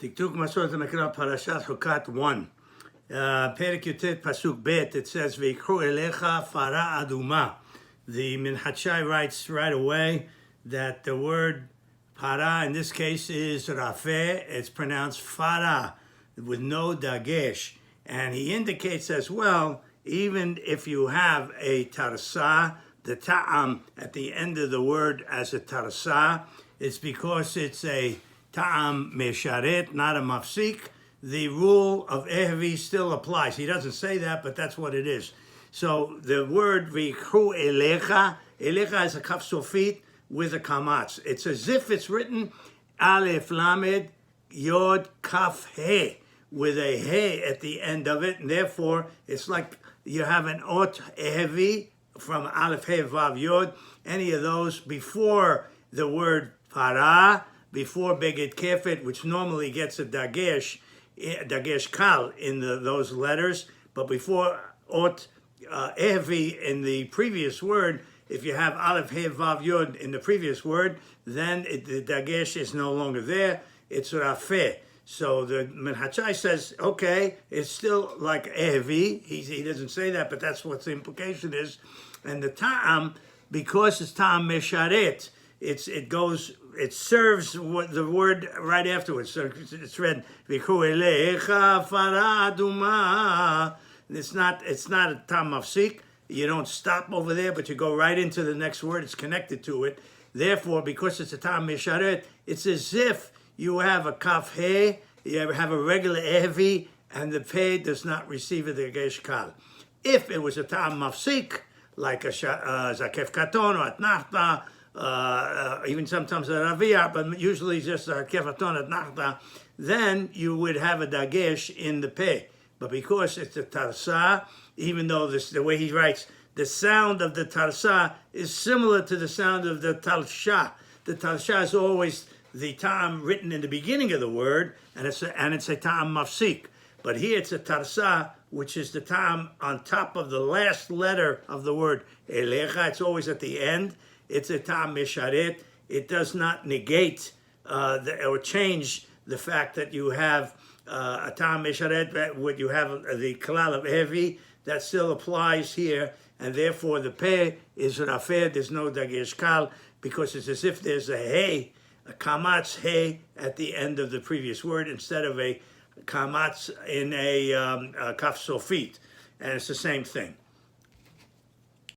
Tiktuk Masot Makra Parashat Chukat 1. Perek Yutet Pasuk Bet, it says, V'ikru elecha fara aduma. The Minhachai writes right away that the word para in this case is rafeh. It's pronounced fara with no dagesh. And he indicates as well, even if you have a tarsa, the ta'am at the end of the word as a tarsa, it's because it's a ta'am mesharet, not a mafsik. The rule of ehvi still applies. He doesn't say that, but that's what it is. So the word v'ikru elecha, elecha is a kaf sofit with a kamatz. It's as if it's written aleph lamed yod kaf he with a he at the end of it, and therefore it's like you have an ot ehvi from aleph he vav yod. Any of those before the word para, before beged kefet, which normally gets a dagesh kal in those letters, but before ot ehvi in the previous word, if you have aleph he vav yod in the previous word, then the dagesh is no longer there. It's rafeh. So the Minhachai says, okay, it's still like ehvi. He doesn't say that, but that's what the implication is. And the ta'am, because it's ta'am mesharet, it serves what the word right afterwards. So it's read v'ikru elecha fara aduma. It's not a tam mafsik. You don't stop over there, but you go right into the next word. It's connected to it. Therefore, because it's a tam mesharet, it's as if you have a kaf he, you have a regular ehvi, and the pei does not receive a dagesh kal. If it was a tam mafsik, like a zakef katon or atnachta, even sometimes a raviyah, but usually just a kefaton at nachta, then you would have a dagesh in the pei. But because it's a tarsa, even though the way he writes, the sound of the tarsa is similar to the sound of the talsha. The talsha is always the tam written in the beginning of the word, and it's a tam mafsik. But here it's a tarsa, which is the tam on top of the last letter of the word elecha. It's always at the end. It's a tam mesharet. It does not negate or change the fact that you have a tam mesharet, what you have the kalal of heavy, that still applies here, and therefore the pei is rafeh. There's no dagesh kal, because it's as if there's a hey, a kamatz hey at the end of the previous word instead of a kamatz in a kaf sofit, and it's the same thing.